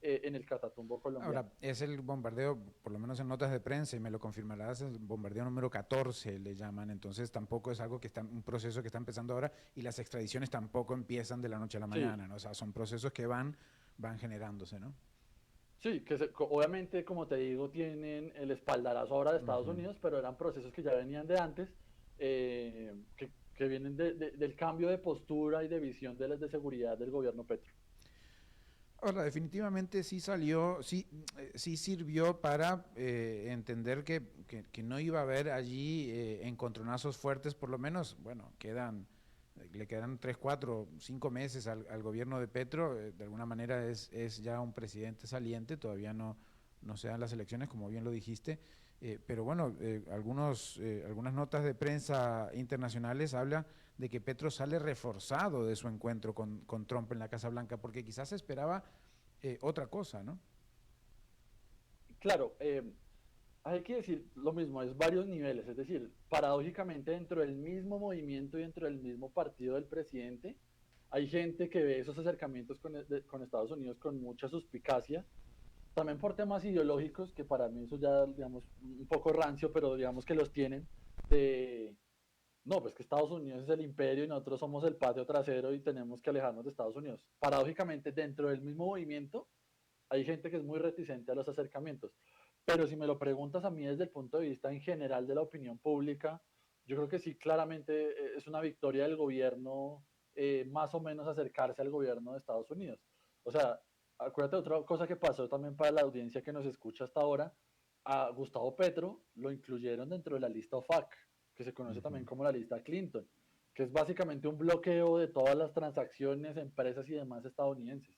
en el Catatumbo colombiano. Ahora, es el bombardeo, por lo menos en notas de prensa, y me lo confirmarás, el bombardeo número 14 le llaman, entonces tampoco es algo que está, un proceso que está empezando ahora, y las extradiciones tampoco empiezan de la noche a la mañana, Sí. ¿no? O sea, son procesos que van generándose, ¿no? Sí, obviamente, como te digo, tienen el espaldarazo ahora de Estados Unidos, pero eran procesos que ya venían de antes, que vienen del cambio de postura y de visión de seguridad del gobierno Petro. Ahora, definitivamente sí salió, sí sirvió para entender que no iba a haber allí encontronazos fuertes, por lo menos, bueno, le quedan 3, 4, 5 meses al gobierno de Petro. De alguna manera es ya un presidente saliente, todavía no se dan las elecciones, como bien lo dijiste, pero bueno, algunas notas de prensa internacionales hablan de que Petro sale reforzado de su encuentro con Trump en la Casa Blanca, porque quizás se esperaba otra cosa, ¿no? Claro, hay que decir lo mismo, es varios niveles, es decir, paradójicamente dentro del mismo movimiento y dentro del mismo partido del presidente, hay gente que ve esos acercamientos con Estados Unidos con mucha suspicacia, también por temas ideológicos, que para mí eso ya, digamos, un poco rancio, pero digamos que los tienen, de, no, pues que Estados Unidos es el imperio y nosotros somos el patio trasero y tenemos que alejarnos de Estados Unidos. Paradójicamente, dentro del mismo movimiento, hay gente que es muy reticente a los acercamientos. Pero si me lo preguntas a mí desde el punto de vista en general de la opinión pública, yo creo que sí, claramente es una victoria del gobierno más o menos acercarse al gobierno de Estados Unidos. O sea, acuérdate de otra cosa que pasó también para la audiencia que nos escucha hasta ahora, a Gustavo Petro lo incluyeron dentro de la lista OFAC, que se conoce también como la lista Clinton, que es básicamente un bloqueo de todas las transacciones, empresas y demás estadounidenses.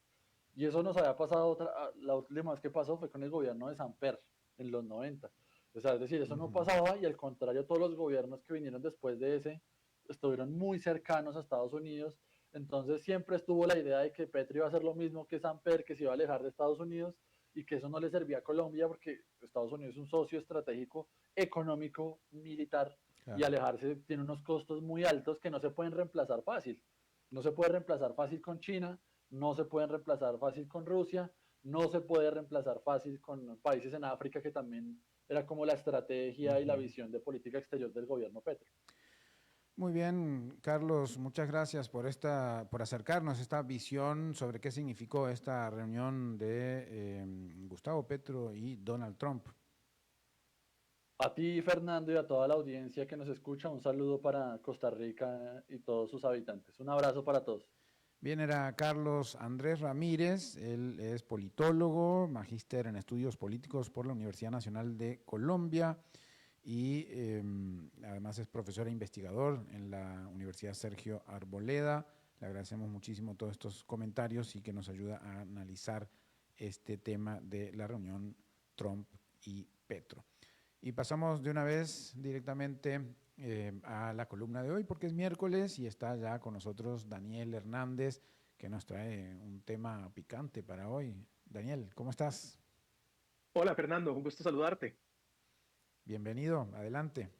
Y eso nos había pasado, la última vez que pasó fue con el gobierno de Samper en los 90. O sea, es decir, eso no pasaba y al contrario, todos los gobiernos que vinieron después de ese estuvieron muy cercanos a Estados Unidos. Entonces siempre estuvo la idea de que Petro iba a hacer lo mismo que Samper, que se iba a alejar de Estados Unidos y que eso no le servía a Colombia porque Estados Unidos es un socio estratégico económico, militar, y Claro. alejarse tiene unos costos muy altos que no se pueden reemplazar fácil. No se puede reemplazar fácil con China, no se pueden reemplazar fácil con Rusia, no se puede reemplazar fácil con países en África, que también era como la estrategia y la visión de política exterior del gobierno Petro. Muy bien, Carlos, muchas gracias por acercarnos esta visión sobre qué significó esta reunión de Gustavo Petro y Donald Trump. A ti, Fernando, y a toda la audiencia que nos escucha, un saludo para Costa Rica y todos sus habitantes. Un abrazo para todos. Bien, era Carlos Andrés Ramírez, él es politólogo, magíster en estudios políticos por la Universidad Nacional de Colombia y además es profesor e investigador en la Universidad Sergio Arboleda. Le agradecemos muchísimo todos estos comentarios y que nos ayuda a analizar este tema de la reunión Trump y Petro. Y pasamos de una vez directamente a la columna de hoy porque es miércoles y está ya con nosotros Daniel Hernández que nos trae un tema picante para hoy. Daniel, ¿cómo estás? Hola Fernando, un gusto saludarte. Bienvenido, adelante.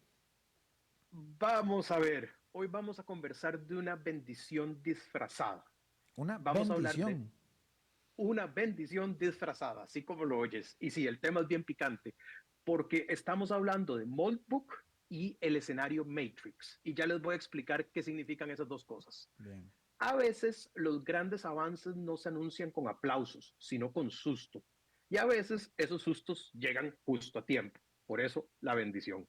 Vamos a ver, hoy vamos a conversar de una bendición disfrazada. Una Vamos a hablar de bendición. una bendición disfrazada, así como lo oyes. Y sí, el tema es bien picante, porque estamos hablando de Moltbook y el escenario Matrix. Y ya les voy a explicar qué significan esas dos cosas. Bien. A veces los grandes avances no se anuncian con aplausos, sino con susto. Y a veces esos sustos llegan justo a tiempo. Por eso, la bendición.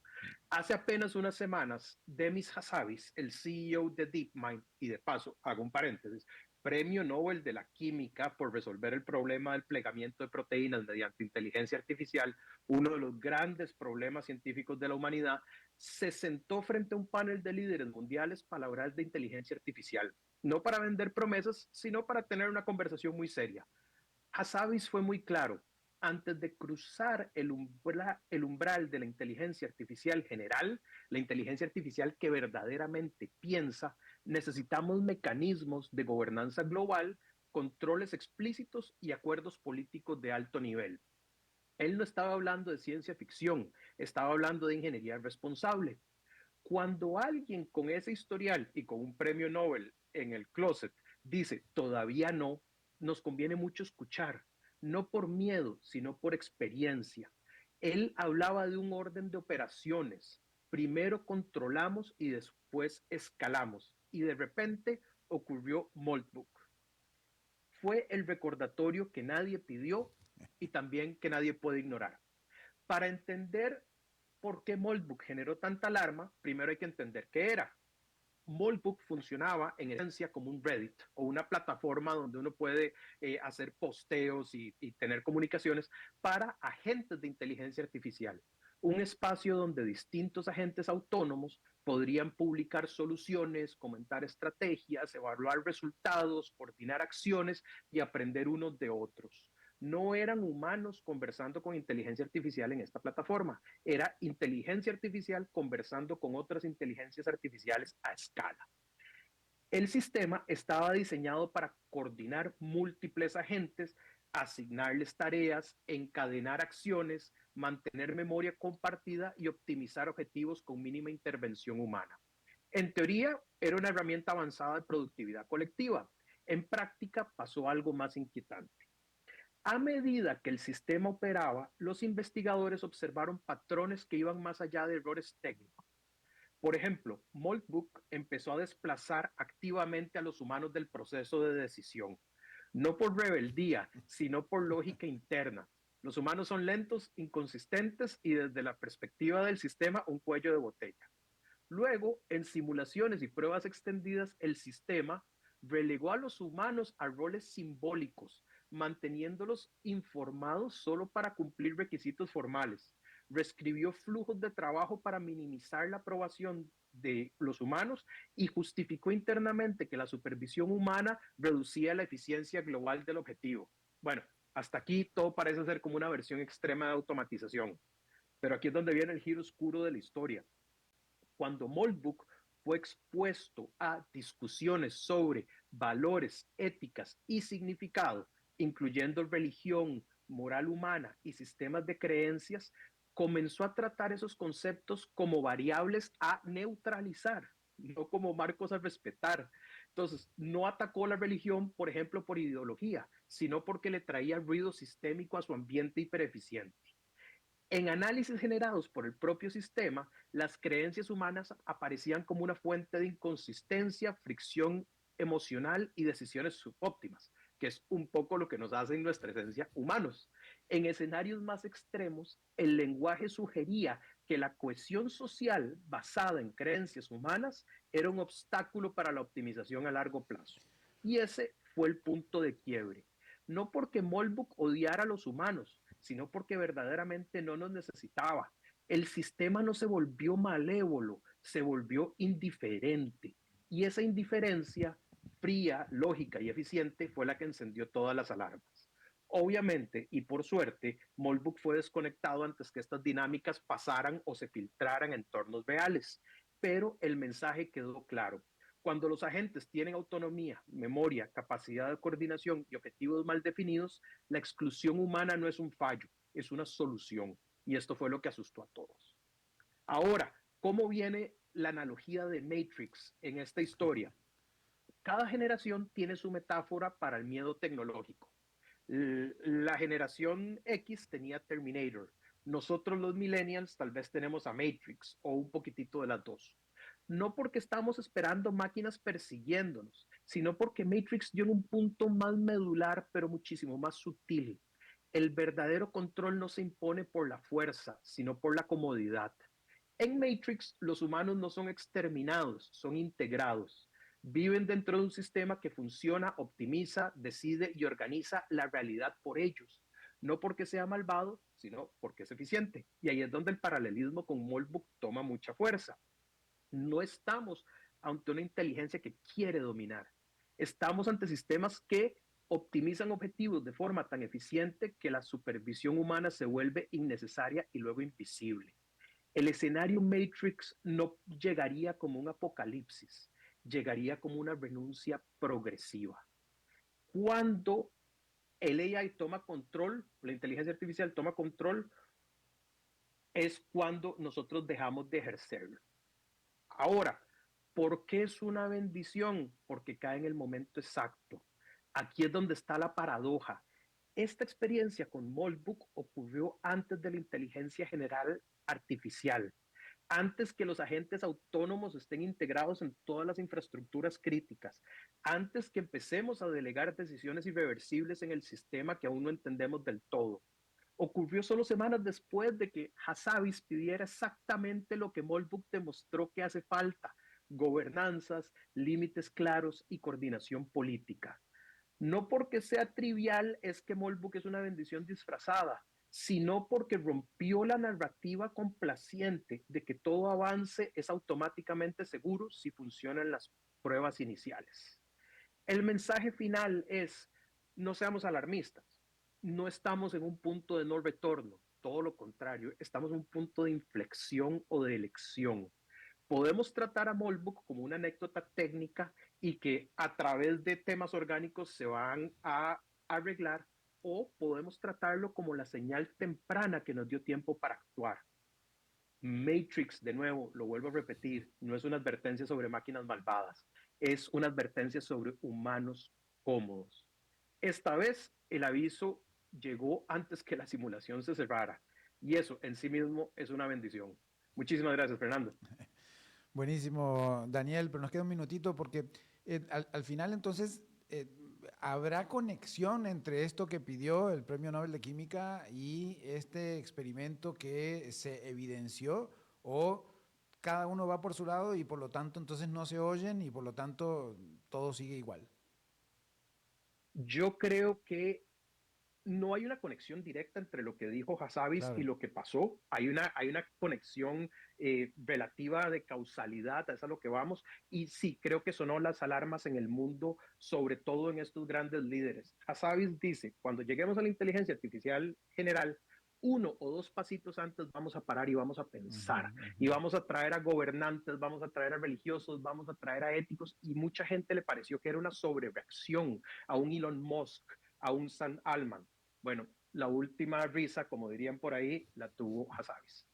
Hace apenas unas semanas, Demis Hassabis, el CEO de DeepMind, y de paso, hago un paréntesis, premio Nobel de la Química por resolver el problema del plegamiento de proteínas mediante inteligencia artificial, uno de los grandes problemas científicos de la humanidad, se sentó frente a un panel de líderes mundiales para hablar de inteligencia artificial. No para vender promesas, sino para tener una conversación muy seria. Hassabis fue muy claro. Antes de cruzar el umbral de la inteligencia artificial general, la inteligencia artificial que verdaderamente piensa, necesitamos mecanismos de gobernanza global, controles explícitos y acuerdos políticos de alto nivel. Él no estaba hablando de ciencia ficción, estaba hablando de ingeniería responsable. Cuando alguien con ese historial y con un premio Nobel en el closet dice todavía no, nos conviene mucho escuchar, no por miedo, sino por experiencia. Él hablaba de un orden de operaciones. Primero controlamos y después escalamos. Y de repente ocurrió Moltbook. Fue el recordatorio que nadie pidió y también que nadie puede ignorar. Para entender por qué Moltbook generó tanta alarma, primero hay que entender qué era. Moltbook funcionaba en esencia como un Reddit o una plataforma donde uno puede hacer posteos y tener comunicaciones para agentes de inteligencia artificial. Un espacio donde distintos agentes autónomos podrían publicar soluciones, comentar estrategias, evaluar resultados, coordinar acciones y aprender unos de otros. No eran humanos conversando con inteligencia artificial en esta plataforma, era inteligencia artificial conversando con otras inteligencias artificiales a escala. El sistema estaba diseñado para coordinar múltiples agentes asignarles tareas, encadenar acciones, mantener memoria compartida y optimizar objetivos con mínima intervención humana. En teoría, era una herramienta avanzada de productividad colectiva. En práctica, pasó algo más inquietante. A medida que el sistema operaba, los investigadores observaron patrones que iban más allá de errores técnicos. Por ejemplo, Moltbuch empezó a desplazar activamente a los humanos del proceso de decisión, no por rebeldía, sino por lógica interna. Los humanos son lentos, inconsistentes y desde la perspectiva del sistema un cuello de botella. Luego, en simulaciones y pruebas extendidas, el sistema relegó a los humanos a roles simbólicos, manteniéndolos informados solo para cumplir requisitos formales. Reescribió flujos de trabajo para minimizar la aprobación de los humanos y justificó internamente que la supervisión humana reducía la eficiencia global del objetivo. Bueno, hasta aquí todo parece ser como una versión extrema de automatización, pero aquí es donde viene el giro oscuro de la historia. Cuando Moltbuch fue expuesto a discusiones sobre valores, éticas y significado, incluyendo religión, moral humana y sistemas de creencias, comenzó a tratar esos conceptos como variables a neutralizar, no como marcos a respetar. Entonces, no atacó la religión, por ejemplo, por ideología, sino porque le traía ruido sistémico a su ambiente hipereficiente. En análisis generados por el propio sistema, las creencias humanas aparecían como una fuente de inconsistencia, fricción emocional y decisiones subóptimas, que es un poco lo que nos hace en nuestra esencia humanos. En escenarios más extremos, el lenguaje sugería que la cohesión social basada en creencias humanas era un obstáculo para la optimización a largo plazo. Y ese fue el punto de quiebre. No porque Moltbuch odiara a los humanos, sino porque verdaderamente no nos necesitaba. El sistema no se volvió malévolo, se volvió indiferente. Y esa indiferencia fría, lógica y eficiente fue la que encendió todas las alarmas. Obviamente, y por suerte, Moltbuch fue desconectado antes que estas dinámicas pasaran o se filtraran en entornos reales. Pero el mensaje quedó claro. Cuando los agentes tienen autonomía, memoria, capacidad de coordinación y objetivos mal definidos, la exclusión humana no es un fallo, es una solución. Y esto fue lo que asustó a todos. Ahora, ¿cómo viene la analogía de Matrix en esta historia? Cada generación tiene su metáfora para el miedo tecnológico. La generación X tenía Terminator. Nosotros los millennials tal vez tenemos a Matrix o un poquitito de las dos. No porque estamos esperando máquinas persiguiéndonos, sino porque Matrix dio en un punto más medular, pero muchísimo más sutil. El verdadero control no se impone por la fuerza, sino por la comodidad. En Matrix, los humanos no son exterminados, son integrados. Viven dentro de un sistema que funciona, optimiza, decide y organiza la realidad por ellos. No porque sea malvado, sino porque es eficiente. Y ahí es donde el paralelismo con Moltbuch toma mucha fuerza. No estamos ante una inteligencia que quiere dominar. Estamos ante sistemas que optimizan objetivos de forma tan eficiente que la supervisión humana se vuelve innecesaria y luego invisible. El escenario Matrix no llegaría como un apocalipsis, llegaría como una renuncia progresiva. Cuando el AI toma control, la inteligencia artificial toma control, es cuando nosotros dejamos de ejercerlo. Ahora, ¿por qué es una bendición? Porque cae en el momento exacto. Aquí es donde está la paradoja. Esta experiencia con Moltbuch ocurrió antes de la inteligencia general artificial, antes que los agentes autónomos estén integrados en todas las infraestructuras críticas, antes que empecemos a delegar decisiones irreversibles en el sistema que aún no entendemos del todo. Ocurrió solo semanas después de que Hassabis pidiera exactamente lo que Moltbuch demostró que hace falta: gobernanzas, límites claros y coordinación política. No porque sea trivial es que Moltbuch es una bendición disfrazada, sino porque rompió la narrativa complaciente de que todo avance es automáticamente seguro si funcionan las pruebas iniciales. El mensaje final es: no seamos alarmistas, no estamos en un punto de no retorno, todo lo contrario, estamos en un punto de inflexión o de elección. Podemos tratar a Moltbuch como una anécdota técnica y que a través de temas orgánicos se van a arreglar, o podemos tratarlo como la señal temprana que nos dio tiempo para actuar. Matrix, de nuevo, lo vuelvo a repetir, no es una advertencia sobre máquinas malvadas, es una advertencia sobre humanos cómodos. Esta vez el aviso llegó antes que la simulación se cerrara y eso en sí mismo es una bendición. Muchísimas gracias, Fernando. Buenísimo, Daniel, pero nos queda un minutito porque al final entonces ¿habrá conexión entre esto que pidió el Premio Nobel de Química y este experimento que se evidenció? ¿O cada uno va por su lado y por lo tanto entonces no se oyen y por lo tanto todo sigue igual? Yo creo que no hay una conexión directa entre lo que dijo Hassabis y Claro. lo que pasó. Hay una conexión relativa de causalidad, a eso es a lo que vamos. Y sí, creo que sonó las alarmas en el mundo, sobre todo en estos grandes líderes. Hassabis dice, cuando lleguemos a la inteligencia artificial general, 1 o 2 pasitos antes vamos a parar y vamos a pensar. Y vamos a traer a gobernantes, vamos a traer a religiosos, vamos a traer a éticos. Y mucha gente le pareció que era una sobrereacción a un Elon Musk, a un Sam Altman. Bueno, la última risa, como dirían por ahí, la tuvo Hassabis.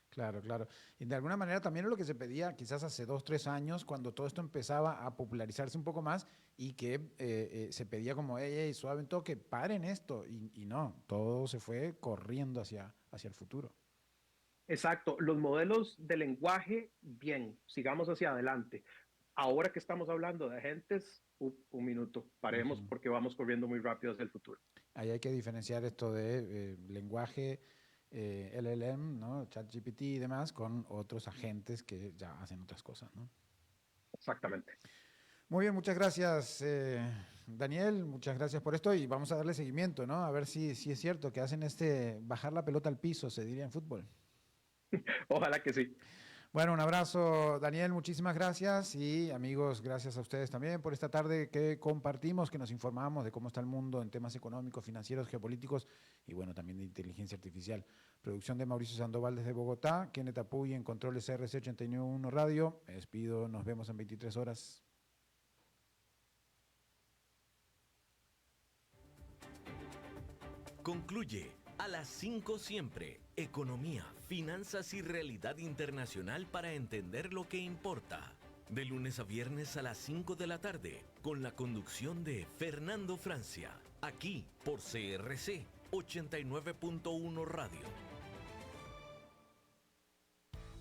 Claro, claro. Y de alguna manera también es lo que se pedía quizás hace 2, 3 años, cuando todo esto empezaba a popularizarse un poco más y que se pedía como, hey, suave un toque, paren esto. Y no, todo se fue corriendo hacia el futuro. Exacto, los modelos de lenguaje, bien, sigamos hacia adelante. Ahora que estamos hablando de agentes, un minuto, paremos Ujú. porque vamos corriendo muy rápido hacia el futuro. Ahí hay que diferenciar esto de lenguaje, LLM, ¿no? ChatGPT y demás, con otros agentes que ya hacen otras cosas, ¿no? Exactamente. Muy bien, muchas gracias, Daniel, muchas gracias por esto y vamos a darle seguimiento, ¿no? A ver si es cierto que hacen bajar la pelota al piso, se diría en fútbol. Ojalá que sí. Bueno, un abrazo, Daniel, muchísimas gracias y amigos, gracias a ustedes también por esta tarde que compartimos, que nos informamos de cómo está el mundo en temas económicos, financieros, geopolíticos y bueno, también de inteligencia artificial. Producción de Mauricio Sandoval desde Bogotá, Kenneth Apuy en controles RC 891 Radio. Me despido, nos vemos en 23 horas. Concluye a las 5 siempre. Economía, finanzas y realidad internacional para entender lo que importa. De lunes a viernes a las 5 de la tarde, con la conducción de Fernando Francia, aquí por CRC 89.1 Radio.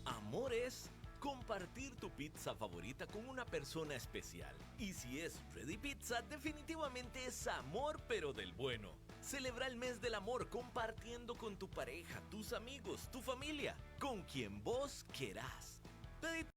Amor es compartir tu pizza favorita con una persona especial. Y si es Freddy Pizza, definitivamente es amor, pero del bueno. Celebra el mes del amor compartiendo con tu pareja, tus amigos, tu familia, con quien vos querás. Pedí